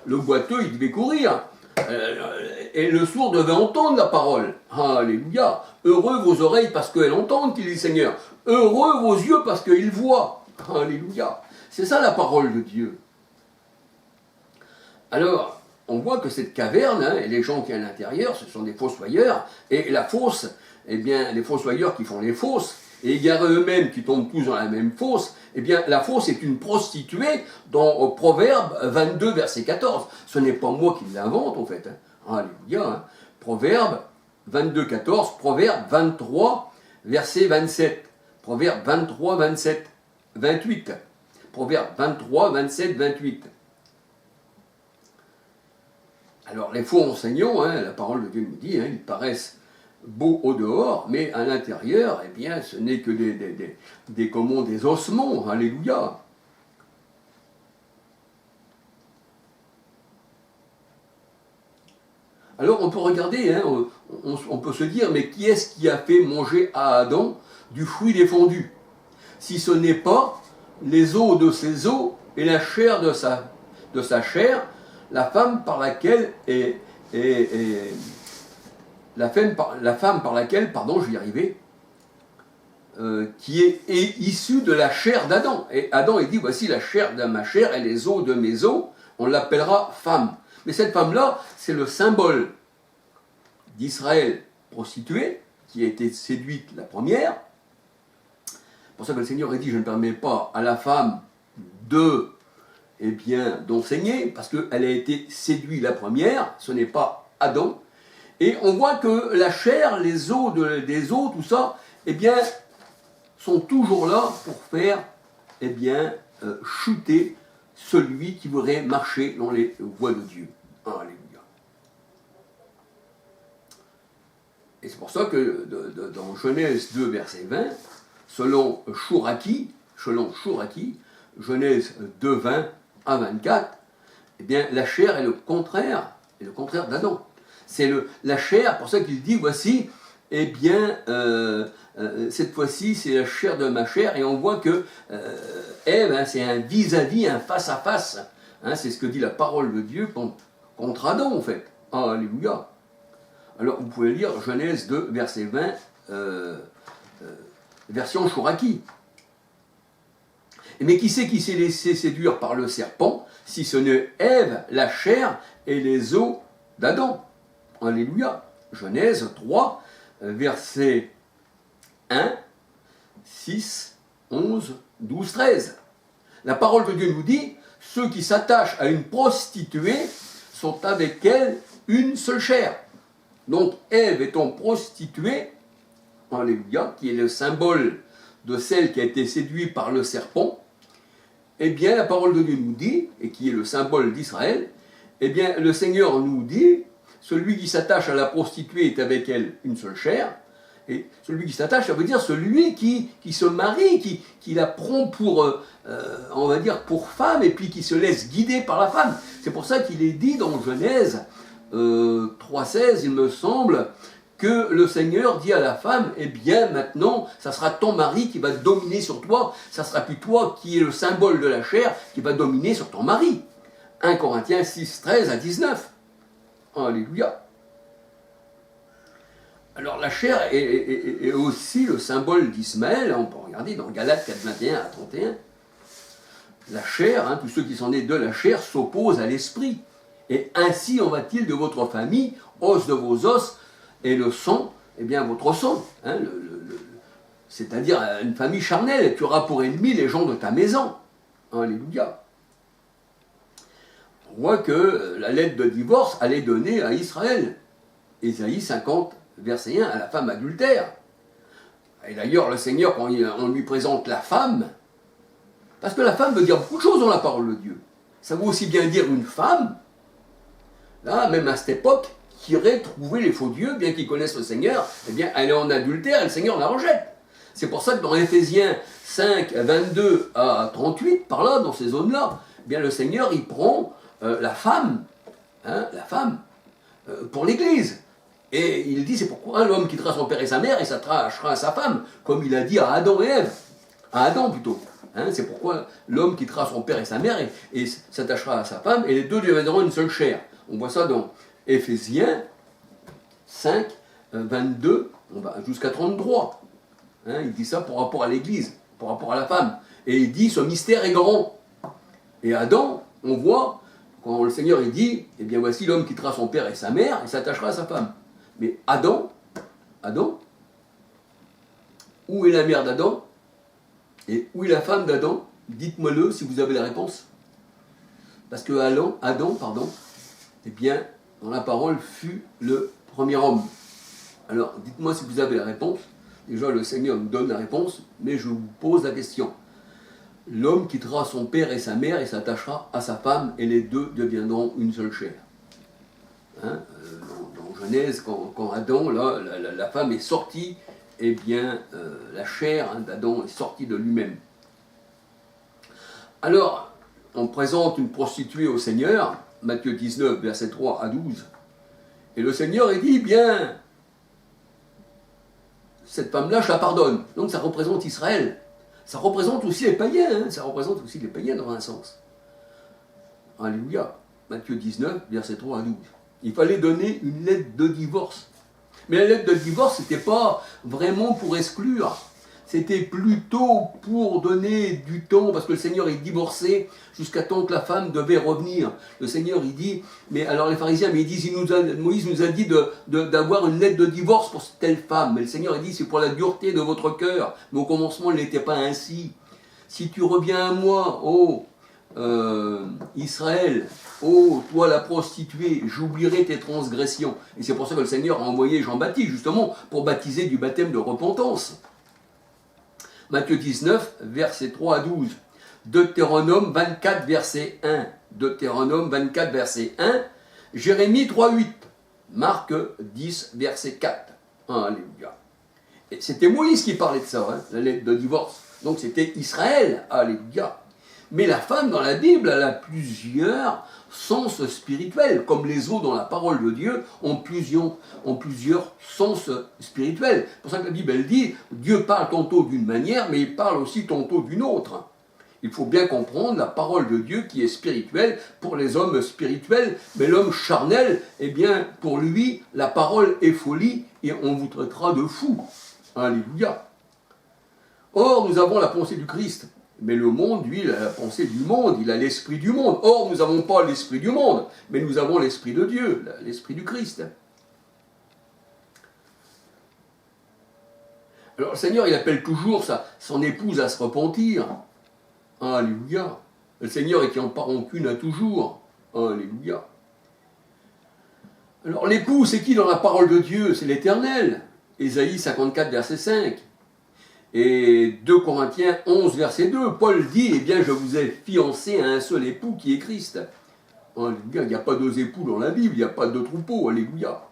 le boiteux, il devait courir. Et le sourd devait entendre la parole. Alléluia. Heureux vos oreilles parce qu'elles entendent, qu'il dit le Seigneur. Heureux vos yeux parce qu'ils voient. Alléluia. C'est ça la parole de Dieu. Alors, on voit que cette caverne, hein, et les gens qui sont à l'intérieur, ce sont des fossoyeurs. Et la fosse, eh bien, les fossoyeurs qui font les fosses, et égarés eux-mêmes qui tombent tous dans la même fosse, eh bien, la fosse est une prostituée dans Proverbe 22, verset 14. Ce n'est pas moi qui l'invente, en fait. Hein. Alléluia. Hein. Proverbe 22, 14, Proverbe 23, verset 27. Proverbe 23, 27, 28. Proverbe 23, 27, 28. Alors, les faux enseignants, hein, la parole de Dieu nous dit, hein, ils paraissent beaux au dehors, mais à l'intérieur, eh bien, ce n'est que des ossements. Alléluia. Alors, on peut regarder, hein, on peut se dire, mais qui est-ce qui a fait manger à Adam du fruit défendu? Si ce n'est pas les os de ses os et la chair de sa chair, la femme par laquelle la femme par laquelle, pardon, je vais y arriver, qui est issue de la chair d'Adam. Et Adam, il dit, voici la chair de ma chair et les os de mes os, on l'appellera femme. Mais cette femme-là, c'est le symbole d'Israël prostituée, qui a été séduite la première. Pour ça que le Seigneur a dit, je ne permets pas à la femme d'enseigner, parce qu'elle a été séduite la première, ce n'est pas Adam. Et on voit que la chair, les os des os, tout ça, eh bien, sont toujours là pour faire, eh bien, chuter celui qui voudrait marcher dans les voies de Dieu. Alléluia. Et c'est pour ça que dans Genèse 2, verset 20, selon Chouraki, Genèse 2, 20 à 24, eh bien, la chair est le contraire d'Adam. C'est la chair, pour ça qu'il dit, voici, eh bien, cette fois-ci, c'est la chair de ma chair, et on voit que Ève, hein, c'est un vis-à-vis, un face-à-face. Hein, c'est ce que dit la parole de Dieu contre Adam, en fait. Alléluia. Alors, vous pouvez lire Genèse 2, verset 20, version Chouraki. Mais qui c'est qui s'est laissé séduire par le serpent, si ce n'est Ève, la chair et les os d'Adam? Alléluia. Genèse 3, versets 1, 6, 11, 12, 13. La parole de Dieu nous dit, ceux qui s'attachent à une prostituée sont avec elle une seule chair. Donc Ève étant prostituée, alléluia, qui est le symbole de celle qui a été séduite par le serpent, eh bien la parole de Dieu nous dit, et qui est le symbole d'Israël, eh bien le Seigneur nous dit, celui qui s'attache à la prostituée est avec elle une seule chair, et celui qui s'attache, ça veut dire celui qui se marie, qui la prend pour, on va dire, pour femme, et puis qui se laisse guider par la femme. C'est pour ça qu'il est dit dans Genèse 3,16, il me semble, que le Seigneur dit à la femme, eh bien maintenant, ça sera ton mari qui va dominer sur toi, ça sera plus toi qui est le symbole de la chair qui va dominer sur ton mari. 1 Corinthiens 6, 13 à 19. Alléluia. Alors la chair est aussi le symbole d'Ismaël, on peut regarder dans Galates 4, 21 à 31. La chair, hein, tous ceux qui sont nés de la chair s'opposent à l'esprit. Et ainsi en va-t-il de votre famille, os de vos os, et le sang, eh bien votre sang. Hein, c'est-à-dire une famille charnelle, tu auras pour ennemis les gens de ta maison. Alléluia. On voit que la lettre de divorce allait donner à Israël. Ésaïe 50, verset 1, à la femme adultère. Et d'ailleurs, le Seigneur, quand on lui présente la femme, parce que la femme veut dire beaucoup de choses dans la parole de Dieu. Ça veut aussi bien dire une femme, là, même à cette époque, qui irait trouver les faux dieux, bien qu'ils connaissent le Seigneur, eh bien, elle est en adultère et le Seigneur la rejette. C'est pour ça que dans Éphésiens 5, 22 à 38, par là, dans ces zones-là, eh bien, le Seigneur, il prend la femme, pour l'Église. Et il dit, c'est pourquoi l'homme quittera son père et sa mère et s'attachera à sa femme, comme il a dit à Adam et Ève. À Adam plutôt. Hein, c'est pourquoi l'homme quittera son père et sa mère et s'attachera à sa femme, et les deux deviendront une seule chair. On voit ça dans Éphésiens 5, 22, on va jusqu'à 33. Hein, il dit ça pour rapport à l'Église, pour rapport à la femme. Et il dit, ce mystère est grand. Et Adam, on voit, quand le Seigneur il dit, eh bien voici l'homme quittera son père et sa mère, et s'attachera à sa femme. Mais Adam, où est la mère d'Adam? Et où est la femme d'Adam? Dites-moi-le si vous avez la réponse. Parce que Adam, eh bien, dans la parole, fut le premier homme. Alors, dites-moi si vous avez la réponse. Déjà, le Seigneur nous donne la réponse, mais je vous pose la question. L'homme quittera son père et sa mère et s'attachera à sa femme, et les deux deviendront une seule chair. Hein, dans Genèse, quand Adam, là, la femme est sortie, eh bien, la chair d'Adam est sortie de lui-même. Alors, on présente une prostituée au Seigneur, Matthieu 19, versets 3 à 12, et le Seigneur il dit, bien, cette femme-là, je la pardonne. Donc ça représente Israël. Ça représente aussi les païens, hein, ça représente aussi les païens dans un sens. Alléluia. Matthieu 19, versets 3 à 12. Il fallait donner une lettre de divorce. Mais la lettre de divorce, ce n'était pas vraiment pour exclure. C'était plutôt pour donner du temps, parce que le Seigneur est divorcé jusqu'à temps que la femme devait revenir. Le Seigneur, il dit, mais alors les pharisiens, mais ils disent, Moïse nous a dit d'avoir une lettre de divorce pour telle femme. Mais le Seigneur, il dit, c'est pour la dureté de votre cœur. Mais au commencement, il n'était pas ainsi. Si tu reviens à moi, Israël, toi la prostituée, j'oublierai tes transgressions. Et c'est pour ça que le Seigneur a envoyé Jean-Baptiste, justement, pour baptiser du baptême de repentance. Matthieu 19, versets 3 à 12. Deutéronome 24, verset 1. Deutéronome 24, verset 1. Jérémie 3, 8. Marc 10, verset 4. Alléluia. Et c'était Moïse qui parlait de ça, hein, la lettre de divorce. Donc c'était Israël. Alléluia. Mais la femme dans la Bible, elle a plusieurs sens spirituels, comme les eaux dans la parole de Dieu ont plusieurs sens spirituels. C'est pour ça que la Bible, elle dit, Dieu parle tantôt d'une manière, mais il parle aussi tantôt d'une autre. Il faut bien comprendre la parole de Dieu qui est spirituelle pour les hommes spirituels, mais l'homme charnel, eh bien, pour lui, la parole est folie et on vous traitera de fou. Alléluia. Or, nous avons la pensée du Christ. Mais le monde, lui, il a la pensée du monde, il a l'esprit du monde. Or, nous n'avons pas l'esprit du monde, mais nous avons l'esprit de Dieu, l'esprit du Christ. Alors, le Seigneur, il appelle toujours son épouse à se repentir. Alléluia. Le Seigneur est qui en pas rancune à toujours. Alléluia. Alors, l'époux, c'est qui dans la parole de Dieu? C'est l'Éternel. Ésaïe 54, verset 5. Et 2 Corinthiens 11, verset 2, Paul dit, eh bien, je vous ai fiancé à un seul époux qui est Christ. Alléluia, il n'y a pas deux époux dans la Bible, il n'y a pas deux troupeaux, alléluia.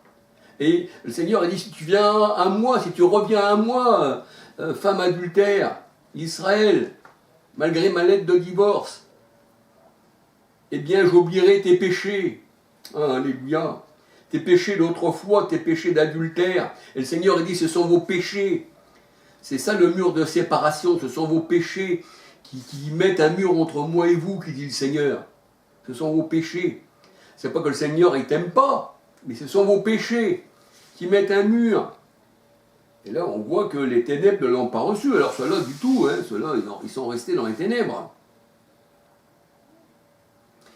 Et le Seigneur a dit, si tu viens à moi, si tu reviens à moi, femme adultère, Israël, malgré ma lettre de divorce, eh bien, j'oublierai tes péchés. Alléluia. Tes péchés d'autrefois, tes péchés d'adultère. Et le Seigneur a dit, ce sont vos péchés. C'est ça le mur de séparation, ce sont vos péchés qui mettent un mur entre moi et vous, qui dit le Seigneur. Ce sont vos péchés. C'est pas que le Seigneur, il t'aime pas, mais ce sont vos péchés qui mettent un mur. Et là, on voit que les ténèbres ne l'ont pas reçu. Alors ceux-là, du tout, hein, ceux-là, ils sont restés dans les ténèbres.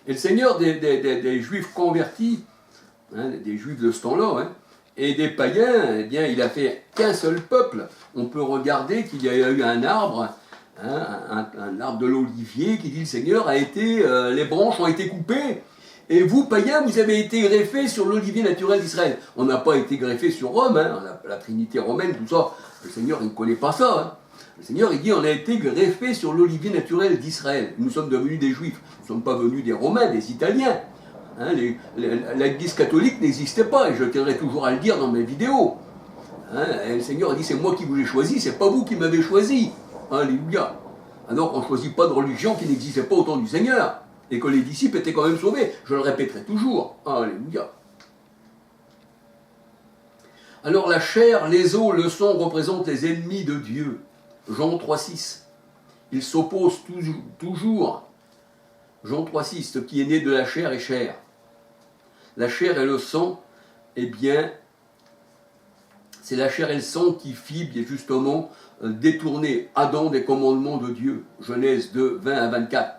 Et le Seigneur des Juifs convertis, hein, des Juifs de ce temps-là, hein, et des païens, eh bien, il a fait qu'un seul peuple. On peut regarder qu'il y a eu un arbre, hein, un arbre de l'olivier, qui dit le Seigneur a été, les branches ont été coupées, et vous, païens, vous avez été greffés sur l'olivier naturel d'Israël. On n'a pas été greffés sur Rome, hein, la Trinité romaine, tout ça. Le Seigneur, il ne connaît pas ça. Hein. Le Seigneur, il dit, on a été greffés sur l'olivier naturel d'Israël. Nous sommes devenus des Juifs. Nous ne sommes pas venus des Romains, des Italiens. Hein, l'Église catholique n'existait pas, et je tiendrai toujours à le dire dans mes vidéos. Hein, et le Seigneur a dit, c'est moi qui vous ai choisi, c'est pas vous qui m'avez choisi. Alléluia. Alors qu'on ne choisit pas de religion qui n'existait pas au temps du Seigneur, et que les disciples étaient quand même sauvés. Je le répéterai toujours. Alléluia. Alors la chair, les os, le sang représentent les ennemis de Dieu. Jean 3,6. Il s'oppose toujours. Jean 3,6, ce qui est né de la chair est chair. La chair et le sang, eh bien, c'est la chair et le sang qui fibrent et justement détourner Adam des commandements de Dieu. Genèse 2, 20 à 24.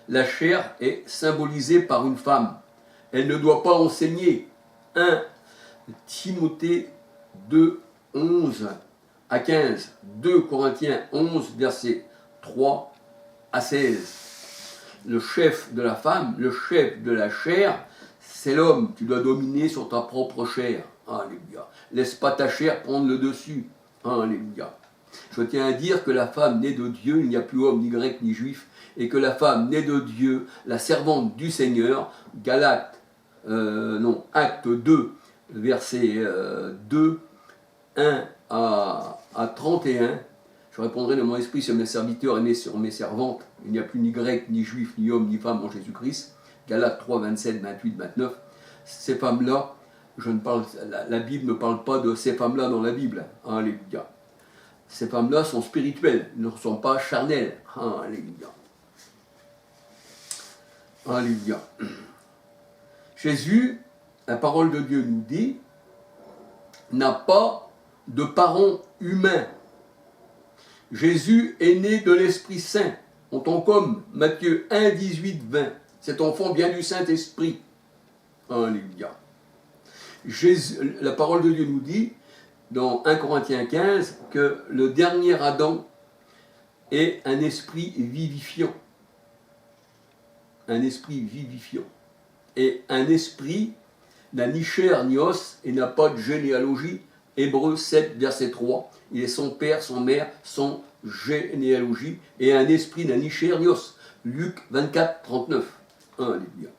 La chair est symbolisée par une femme. Elle ne doit pas enseigner. 1 Timothée 2, 11 à 15. 2 Corinthiens 11, versets 3 à 16. Le chef de la femme, le chef de la chair, c'est l'homme. Tu dois dominer sur ta propre chair. Alléluia. Laisse pas ta chair prendre le dessus. Alléluia. Je tiens à dire que la femme née de Dieu, il n'y a plus homme, ni grec, ni juif, et que la femme née de Dieu, la servante du Seigneur, Acte 2, verset 2, 1 à 31, je répondrai de mon esprit sur mes serviteurs et sur mes servantes. Il n'y a plus ni grec, ni juif, ni homme, ni femme en Jésus-Christ. Galates 3, 27, 28, 29. Ces femmes-là, la Bible ne parle pas de ces femmes-là dans la Bible. Alléluia. Ces femmes-là sont spirituelles, ne sont pas charnelles. Alléluia. Alléluia. Jésus, la parole de Dieu nous dit, n'a pas de parents humains. Jésus est né de l'Esprit Saint, en tant qu'homme. Matthieu 1, 18, 20. Cet enfant vient du Saint-Esprit. Alléluia. La parole de Dieu nous dit, dans 1 Corinthiens 15, que le dernier Adam est un esprit vivifiant. Un esprit vivifiant. Et un esprit n'a ni chair ni os et n'a pas de généalogie. Hébreux 7, verset 3. Il est son père, son mère, son généalogie. Et un esprit n'a ni chair ni os. Luc 24, 39. Alléluia.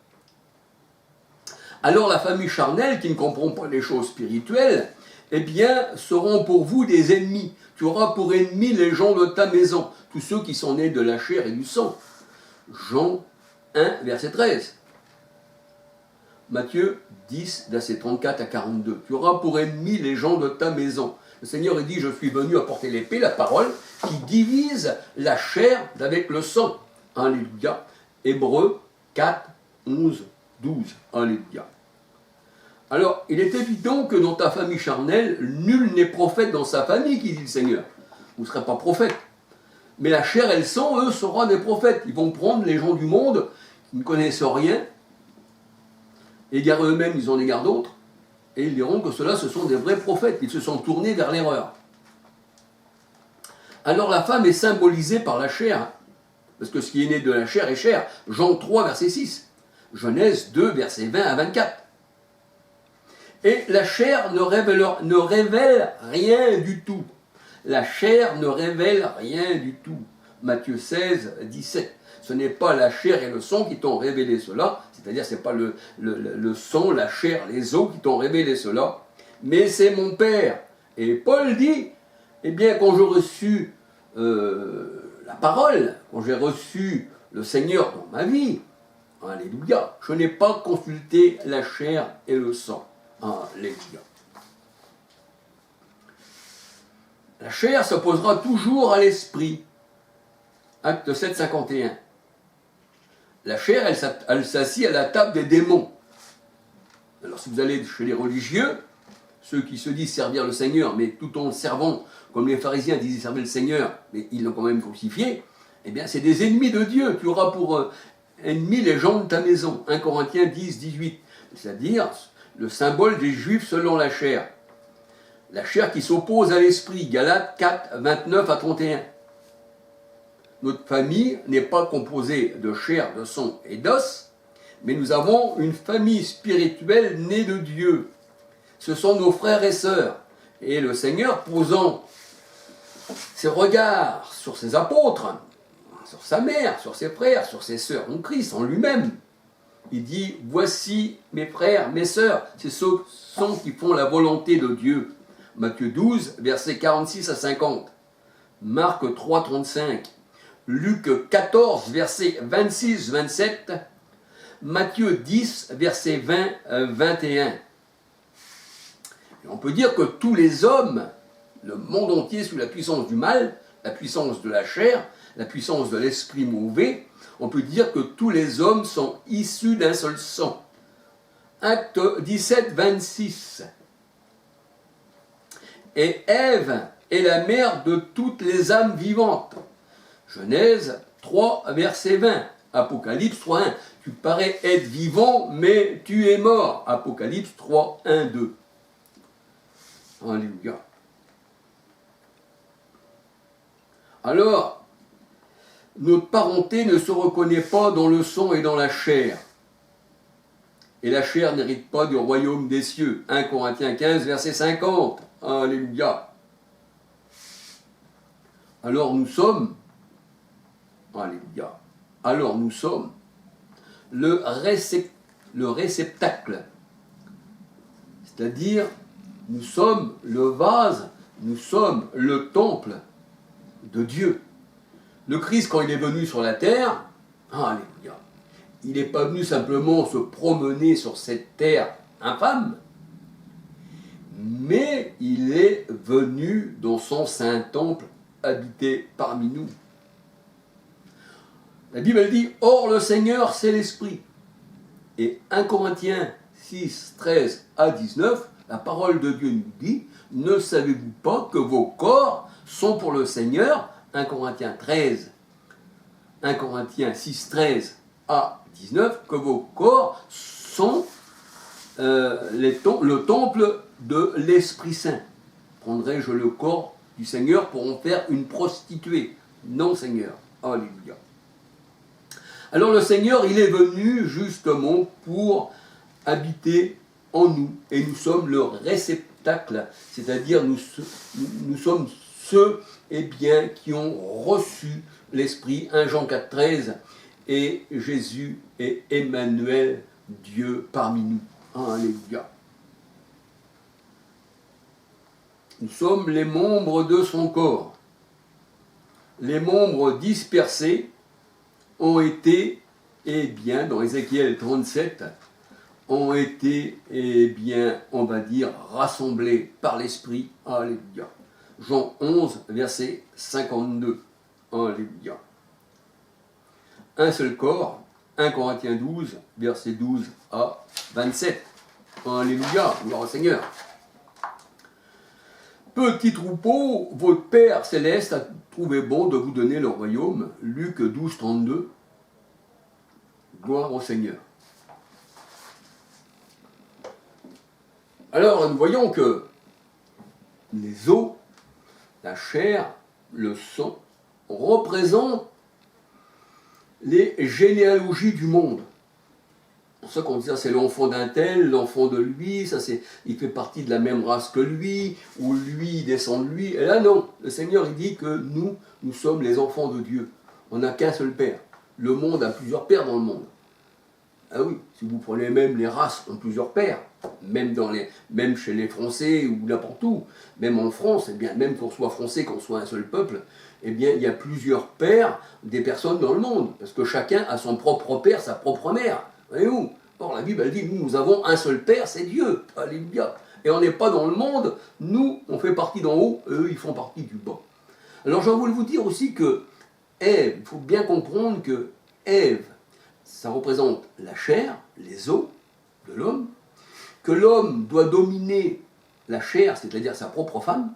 Alors la famille charnelle, qui ne comprend pas les choses spirituelles, eh bien, seront pour vous des ennemis. Tu auras pour ennemis les gens de ta maison, tous ceux qui sont nés de la chair et du sang. Jean 1, verset 13. Matthieu 10, verset 34 à 42. Tu auras pour ennemis les gens de ta maison. Le Seigneur dit, je suis venu apporter l'épée, la parole, qui divise la chair d'avec le sang. Alléluia. Hébreux 4, 11, 12. Alléluia. Alors, il est évident que dans ta famille charnelle, nul n'est prophète dans sa famille, qui dit le Seigneur. Vous ne serez pas prophète. Mais la chair et le sang, eux, seront des prophètes. Ils vont prendre les gens du monde qui ne connaissent rien, égarés eux-mêmes, ils en égarent d'autres, et ils diront que ceux-là, ce sont des vrais prophètes. Ils se sont tournés vers l'erreur. Alors la femme est symbolisée par la chair, parce que ce qui est né de la chair est chair. Jean 3, verset 6. Genèse 2, verset 20 à 24. Et la chair ne révèle rien du tout. La chair ne révèle rien du tout. Matthieu 16, 17. Ce n'est pas la chair et le sang qui t'ont révélé cela, c'est-à-dire ce n'est pas le sang, la chair, les os qui t'ont révélé cela, mais c'est mon Père. Et Paul dit, eh bien, quand j'ai reçu la parole, quand j'ai reçu le Seigneur dans ma vie, alléluia, je n'ai pas consulté la chair et le sang. Alléluia. La chair s'opposera toujours à l'esprit. Acte 7, 51. La chair, elle s'assied à la table des démons. Alors si vous allez chez les religieux, ceux qui se disent servir le Seigneur, mais tout en servant, comme les pharisiens disaient servir le Seigneur, mais ils l'ont quand même crucifié, eh bien c'est des ennemis de Dieu. Tu auras pour ennemis les gens de ta maison. 1 Corinthiens 10, 18. C'est-à-dire le symbole des Juifs selon la chair. La chair qui s'oppose à l'esprit. Galates 4, 29 à 31. Notre famille n'est pas composée de chair, de sang et d'os, mais nous avons une famille spirituelle née de Dieu. Ce sont nos frères et sœurs. Et le Seigneur, posant ses regards sur ses apôtres, sur sa mère, sur ses frères, sur ses sœurs en Christ, en lui-même, il dit, voici mes frères, mes sœurs, c'est ceux qui font la volonté de Dieu. Matthieu 12, versets 46 à 50. Marc 3, 35. Luc 14, versets 26, 27. Matthieu 10, versets 20, 21. Et on peut dire que tous les hommes, le monde entier sous la puissance du mal, la puissance de la chair, la puissance de l'esprit mauvais, on peut dire que tous les hommes sont issus d'un seul sang. Acte 17, 26. Et Ève est la mère de toutes les âmes vivantes. Genèse 3, verset 20. Apocalypse 3, 1. Tu parais être vivant, mais tu es mort. Apocalypse 3, 1, 2. Alléluia. Alors, notre parenté ne se reconnaît pas dans le sang et dans la chair. Et la chair n'hérite pas du royaume des cieux. 1 Corinthiens 15, verset 50. Alléluia. Alors nous sommes, alléluia, alors nous sommes le réceptacle. C'est-à-dire, nous sommes le vase, nous sommes le temple de Dieu. Le Christ, quand il est venu sur la terre, alléluia, il n'est pas venu simplement se promener sur cette terre infâme, mais il est venu dans son saint temple habiter parmi nous. La Bible elle dit, or le Seigneur c'est l'Esprit. Et 1 Corinthiens 6, 13 à 19, la parole de Dieu nous dit, ne savez-vous pas que vos corps sont pour le Seigneur, 1 Corinthiens 6, 13 à 19, que vos corps sont le temple de l'Esprit Saint. Prendrai-je le corps du Seigneur pour en faire une prostituée? Non, Seigneur. Alléluia. Alors le Seigneur, il est venu justement pour habiter en nous. Et nous sommes le réceptacle, c'est-à-dire nous sommes ceux qui ont reçu l'Esprit. 1 Jean 4, 13. Et Jésus est Emmanuel, Dieu parmi nous. Alléluia. Nous sommes les membres de son corps. Les membres dispersés ont été, dans Ézéchiel 37, ont été, on va dire, rassemblés par l'Esprit. Alléluia. Jean 11, verset 52. Alléluia. Un seul corps, 1 Corinthiens 12, verset 12 à 27. Alléluia, gloire au Seigneur. Petit troupeau, votre Père céleste a trouvé bon de vous donner le royaume. Luc 12, 32. Gloire au Seigneur. Alors, nous voyons que les os, la chair, le sang, représentent les généalogies du monde. C'est pour ça qu'on dit ça, c'est l'enfant d'un tel, l'enfant de lui, il fait partie de la même race que lui, ou lui descend de lui. Et là non, le Seigneur il dit que nous sommes les enfants de Dieu. On n'a qu'un seul père. Le monde a plusieurs pères dans le monde. Ah oui, si vous prenez même les races ont plusieurs pères, même chez les Français ou n'importe où, même en France, même qu'on soit français, qu'on soit un seul peuple, il y a plusieurs pères des personnes dans le monde, parce que chacun a son propre père, sa propre mère. Voyez-vous? Or la Bible elle dit, nous avons un seul père, c'est Dieu. Alléluia. Et on n'est pas dans le monde, nous, on fait partie d'en haut, eux, ils font partie du bas. Alors je voulais vous dire aussi que Ève, il faut bien comprendre que Ève, ça représente la chair, les os de l'homme, que l'homme doit dominer la chair, c'est-à-dire sa propre femme,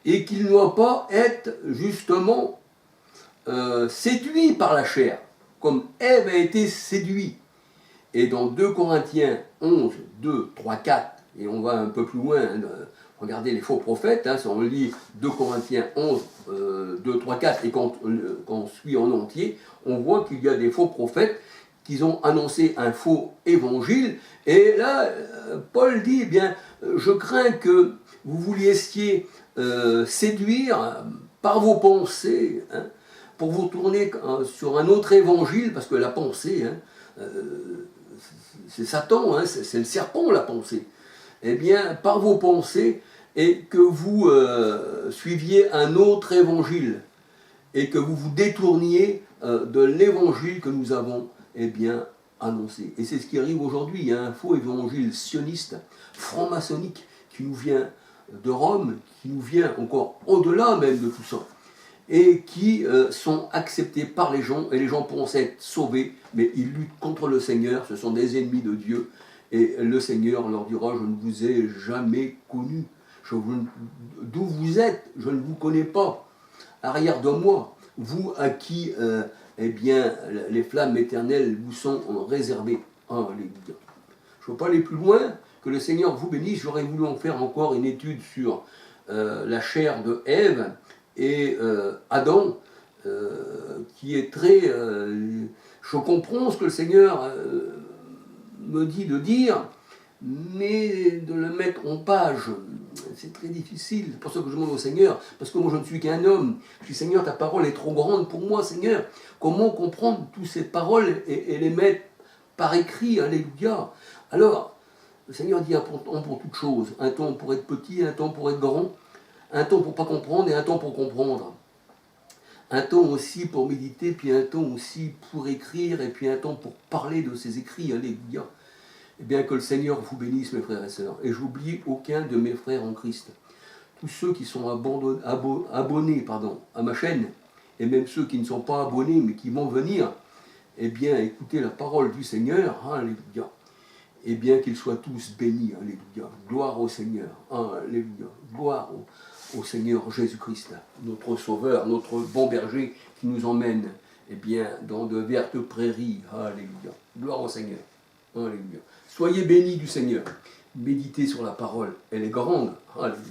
et qu'il ne doit pas être justement séduit par la chair, comme Ève a été séduite. Et dans 2 Corinthiens 11, 2, 3, 4, et on va un peu plus loin, regardez les faux prophètes, si on lit 2 Corinthiens 11, 2, 3, 4, et quand on suit en entier, on voit qu'il y a des faux prophètes qui ont annoncé un faux évangile, et là, Paul dit, je crains que vous vouliez séduire par vos pensées, pour vous tourner sur un autre évangile, parce que la pensée, c'est Satan, c'est le serpent la pensée. Par vos pensées, et que vous suiviez un autre évangile, et que vous vous détourniez de l'évangile que nous avons annoncé. Et c'est ce qui arrive aujourd'hui, il y a un faux évangile sioniste, franc-maçonnique, qui nous vient de Rome, qui nous vient encore au-delà même de tout ça. et qui sont acceptés par les gens, et les gens pourront être sauvés, mais ils luttent contre le Seigneur, ce sont des ennemis de Dieu, et le Seigneur leur dira, je ne vous ai jamais connu, d'où vous êtes, je ne vous connais pas, arrière de moi, vous à qui eh bien, les flammes éternelles vous sont réservées. Alléluia. Je ne veux pas aller plus loin, que le Seigneur vous bénisse, j'aurais voulu en faire encore une étude sur la chair de Ève, et Adam, qui est très... je comprends ce que le Seigneur me dit de dire, mais de le mettre en page, c'est très difficile. C'est pour ça que je demande au Seigneur, parce que moi je ne suis qu'un homme. Je dis, Seigneur, ta parole est trop grande pour moi, Seigneur. Comment comprendre toutes ces paroles et les mettre par écrit, alléluia. Alors, le Seigneur dit un temps pour toutes choses, un temps pour être petit, un temps pour être grand, un temps pour ne pas comprendre et un temps pour comprendre. Un temps aussi pour méditer, puis un temps aussi pour écrire, et puis un temps pour parler de ces écrits, alléluia. Eh bien que le Seigneur vous bénisse, mes frères et sœurs. Et j'oublie aucun de mes frères en Christ. Tous ceux qui sont abonnés à ma chaîne, et même ceux qui ne sont pas abonnés, mais qui vont venir, eh bien écoutez la parole du Seigneur, alléluia. Eh bien qu'ils soient tous bénis, alléluia. Gloire au Seigneur, alléluia. Gloire au Seigneur Jésus-Christ, notre Sauveur, notre bon berger qui nous emmène, eh bien, dans de vertes prairies, alléluia. Gloire au Seigneur, alléluia. Soyez bénis du Seigneur. Méditez sur la parole, elle est grande, alléluia.